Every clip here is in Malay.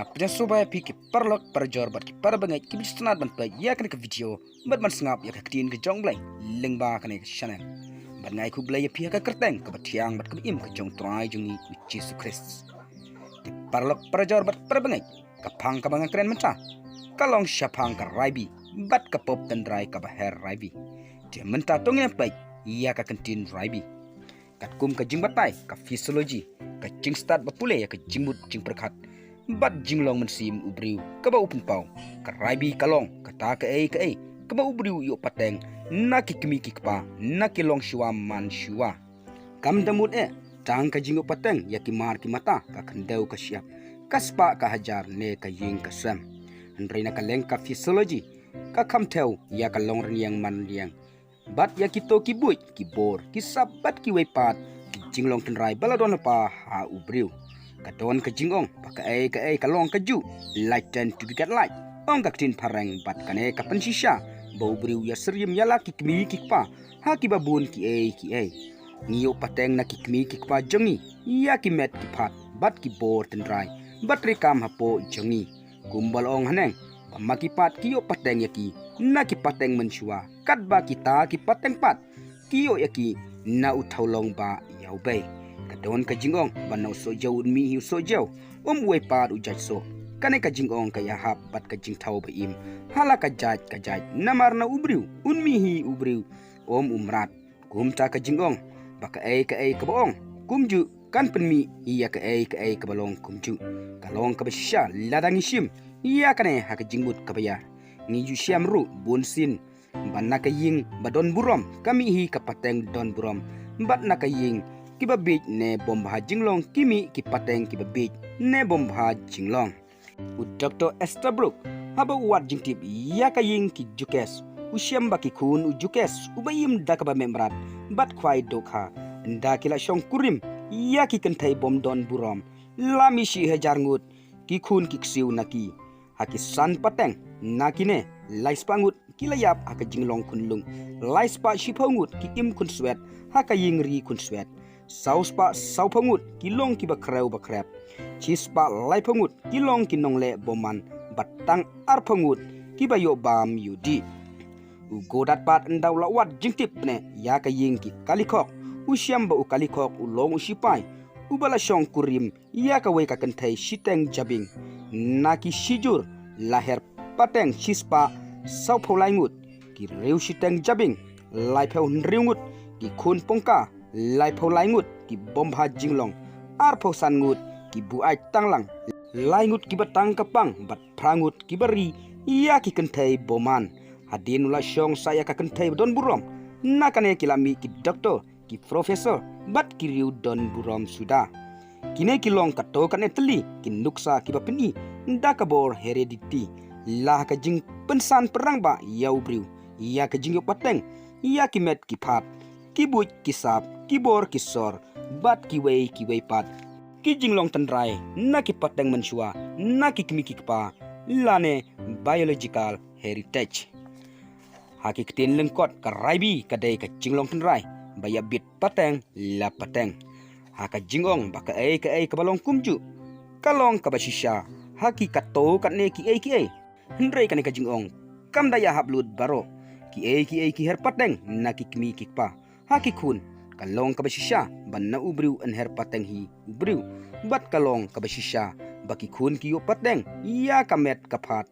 Kapja supaya piki perlok perjor bat ki parbangai ki bisnat ban pa ya kan ke video bat man sngap ya ka tin ke jong blai lengba kan ke channel ban ngai ku blai ya pi ka kerteng ka batiang bat ka im ka jong trai jungi Jesus Christ ti perlok perjor bat parbangai ka phang ka banga kren menta kalong syapang ka raibi bat ka pop dan rai ka baher raibi ti menta tongnya pai ya ka kentin raibi kat kum ka jing batai ka physiology ka jing start bapule ya ka jingmut jing perkat bat jinglong mensim ubriu kaba upun pau karaibi kalong kata ka kaba ubriu yo pateng naki kimi kikpa naki long shua man shua kam damut tang ka jingo pateng ya kimar ki mata ka kandau ka siap kaspa ka hajar ne ka ying ka sam andrina ka leng ka physiology ka kam teu ya ka long riang man riang bat ya kito ki buit ki bor ki sabat ki wepat ki jinglong tenrai baladon pa ha ubriu kadon ka jingong paka kalong kaju light tend to be get light ong ka tin parang bat kane ka pensisha bau briu ya serium ya laki kmi kikpa ha ki babun ki ngiyo pateng na kikmi kikpa jongi ya ki met ki phat bat ki bor tendrai bat rekam hapo jongi gumbal ong haneng pamaki pat kiyo pateng yaki na ki pateng menshua kat ba kita ki pateng pat kiyo yaki na uthaulong ba yau bay kadon ka jingong banau so jau mi hiu so jau we pad ujaj so kane ka jingong ka yahap bat ka jing thau ba im hala ka jaj namar na ubriu mi hi ubriu umrat kumta ka jingong baka ka boong kumju kan penmi iya ka ka balong kumju kalong ka basha ladang ishim iya kane ha ka jingbut ka baya ngi ju syam ru bunsin banna ka ying badon burom kami hi ka pateng don burom bat na ka ying kibabit ne bomba jinglong kimi ki pateng kibabit ne bomba jinglong u Dr. Estabrook haba wat jingtip ya kaying ki jukes u syamba ki kun u jukes u bayim dakaba memrat bat kwai dokha nda kila syong kurim ya ki kentai bom don burom lami shi hajar ngut ki kun ki ksiu naki haki san pateng nakine lais pangut kilayap haka jinglong kunlung lais pa shipangut ki im kun swet haka yingri kun swet saus pa sau pangut kilong ki bakreu bakrep cheese pa lai pangut kilong kinong le boman batang ar pangut ki bayo bam yudi u godat pat ndaw la wat jingtip ne ya ka ying ki kalikok u syamba u kalikok u long u sipai u bala syong kurim ya ka we ka kentai shiteng jabing naki shijur lahir pateng cheese pa sau pholai ngut ki reu shiteng jabing lai pheu nriungut ki khun pongka lai phau lai ngut ki bomba jinglong ar phau san ngut ki buai tanglang lai ngut ki batang kapang bat prangut ki bari iya ki kentai boman hadin ula syong saya ka kentai don burom nakane kilami ki doktor ki profesor bat ki riu don burom sudah kine kilong kato kane teli ki nuksa ki bapeni nda kabor heredity lah ka jing pensan perang ba yau briu iya ka jing yo pateng iya ki met ki phat ki buit ki sap kibor kisor bat kiwei pat ki jinglong tandrai na ki pateng mensua na ki kimi kikpa lane biological heritage haki ketin lengkot ka raibi kadai ka jinglong tandrai baya bit pateng la pateng haka jingong baka ka balong kumju kalong ka basisha haki kato katne ki hendrai kane ka jingong kam daya hablud baro ki her pateng na ki kimi kikpa haki kun kalong kabasisha banna ubriu an her pateng hi ubriu bat kalong kabasisha baki kun kiyo pateng ya kamet kaphat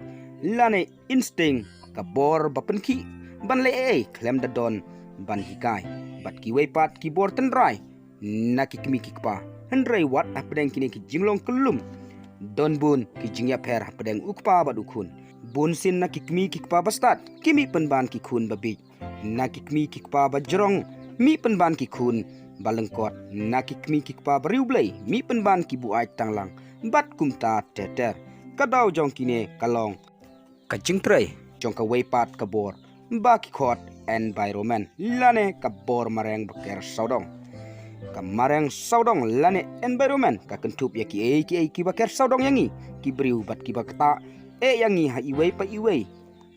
lane instinct kabor bapenki banle klem da don ban hikai bat ki pat ki bor tendrai naki kimi kikpa hendrai wat apdeng kini ki jinglong kelum don bun ki jingya per apdeng ukpa badukun bun sin naki kimi kikpa bastat kimi penban ki kun babik naki kimi kikpa bajrong mi penban ki kun balengkot naki kmi kikpa bariu blai mi penban ki buai tanglang bat kumta teter kadau jong kine kalong ka jingtrai jong ka weipat kabor ba ki khot environment lane ka bor mareng beker saudong ka mareng saudong lane environment ka kentup ya ki beker saudong yangi ki bariu bat ki bakta yangi ha iwei pa iwei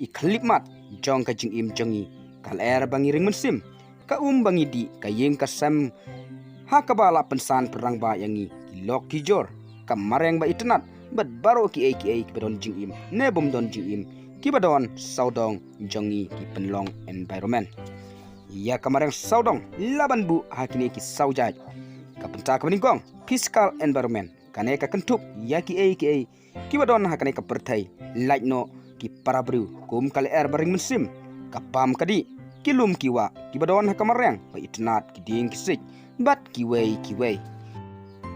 i khlipmat jong ka jing im jongi kal er bangi ring mensim ka bangi di ka yeng ka sam ha ka bala pensan perang ba yangi ki lok ki jor ka mareng ba itnat bat baro ki badon jing im ne bom don jing im ki badon saudong jongi ki penlong environment ya kamarang saudong laban bu hakini ki saujaj kapenta kabeningkong fiscal environment kane ka kentup ya ki badon hakane ka pertai laitno ki parabru kum kali baring musim kapam kadi kilum kiwa ki badon hakamarang pa itnat ki ding kisik bat kiwei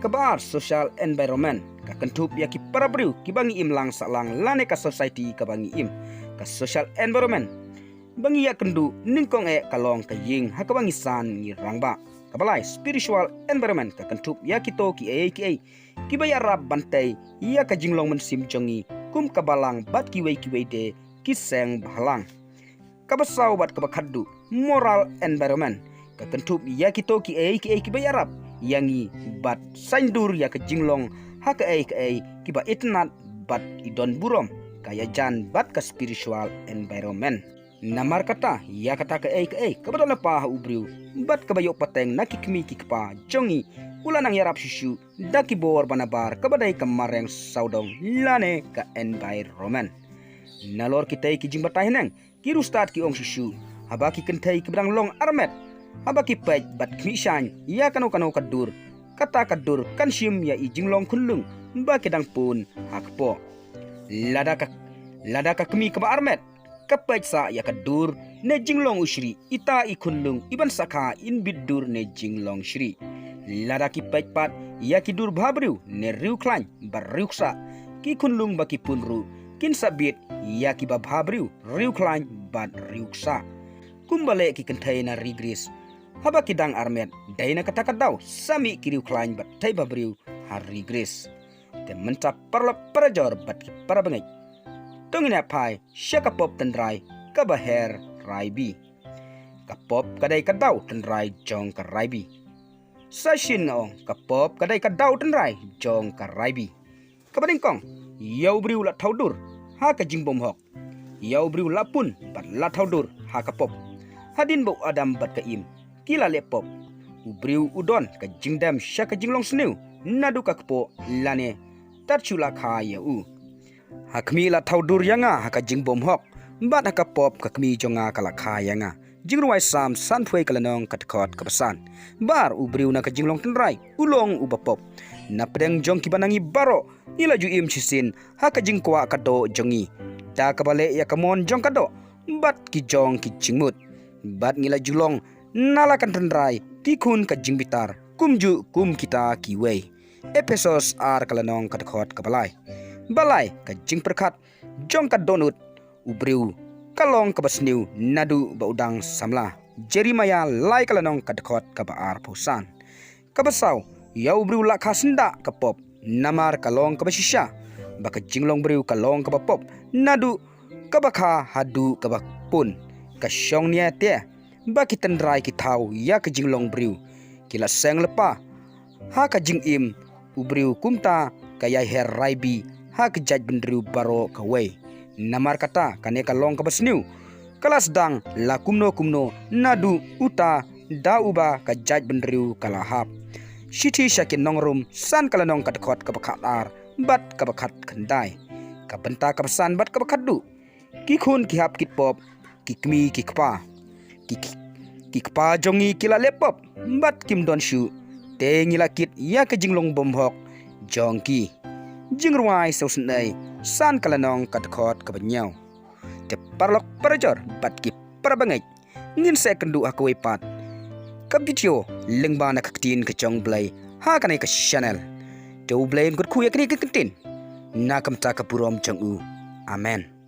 kabar social environment ka kentup ya ki parabru ki bangi im lang salang lane ka society ka bangi im ka social environment bangi ya kendu ningkong kalong ka ying hakabangi san ni rangba kabalai spiritual environment ka kentup ya kito ki bayarab bantai ya ka jinglong mensim jongi kum kabalang bat kiwei de kiseng bahalang kabasau bat kabakaddu moral environment ka kentup ya kito ki bayarab yangi bat sandur ya ka jinglong haka ki ba itnat bat idon burom kaya jan bat ka spiritual environment namar kata ya kata ka kabadona pa ubriu bat kabayo pateng nakikmi kikpa jongi ulanang yarap susu daki bor banabar kabadai kamareng saudong lane ka environment nalor kita ki jingbatah neng kiru start ki ong susu habaki kentai ki bedang long armet habaki pej bat kmishan ya kano kadur kata kadur kansium ya ijinglong kunlung baki dang pun hakpo ladaka kmi kaba armet kapaj sa ya kadur ne jinglong usri ita ikunlung iban saka in bidur ne jinglong shri ladaki pajpat ya kidur bhabriu ne riu klan barriuksa ki kunlung baki punru kin sabit ya ki bhabriu riu klan bad riuksa kumbale ki kentai na rigris haba kidang armet daina kata kadau sami kiriu klan bat tai babriu hari gris te menta parla parajor bat ki parabangai tongina pai syaka pop tendrai kabaher raibi kapop kadai kadau tendrai jong ka raibi sashin ong kapop kadai kadau tendrai jong ka raibi kabadingkong yau briu la thaudur ha ka jingbom hok yau briu la pun bat la thaudur ha kapop hadin bau adam bat ka im kila lepop ubriu udon ka jingdam syaka jinglong sniu nadu ka kepo lane tarchula kha u hakmi la thaudur yanga haka jingbom hok bat haka pop ka kmi jonga kala kha yanga jingruai sam sanfoi kalanong katkot kapasan bar ubriu na ka jinglong tenrai ulong ubapop na pedeng jong kibanangi baro ila ju im chisin haka jingkwa kado jongi ta kabale ya kamon jong kado bat ki jong ki jingmut bat ngila julong nalakan tenrai tikun ka jingbitar kumju kum kita kiwei episos kalanong katkot kabalai balai ka jingperkat jong ka donut ubriu kalong kabasniu nadu baudang samla Jeremiah lai kalanong katkot kabaar pusan kabasau ya ubriu la khasnda kapop namar kalong kabasisha baka jinglong briu kalong kabapop nadu kabakha hadu kabakpun kasyong nia te baki tendrai ki thau ya ka jinglong briu kila seng lepa ha ka jing im ubriu kumta kaya her raibi ha ka jaj bendriu baro ka wei namar kata kane ka long ka basniu kalas dang la kumno nadu uta da uba ka jaj bendriu kala hap shithi shakin nongrum san kala nong katkot ka bakhatar bat ka bakhat khandai ka benta ka san bat ka bakhadu ki khun ki hap kit pop ki kmi ki kpa ki kpa jongi kila lepop bat kim don shu te ngila kit ya ka jinglong bomhok jongki jingruai sausnai san kalanong katkot ka banyau te parlok parajor bat ki parabangai ngin se kendu akoi pat ka video lengba na kaktin ka jong blai ha kanai ka channel te blai kut khu ya kri ka kentin na kamta ka purom jong u amen.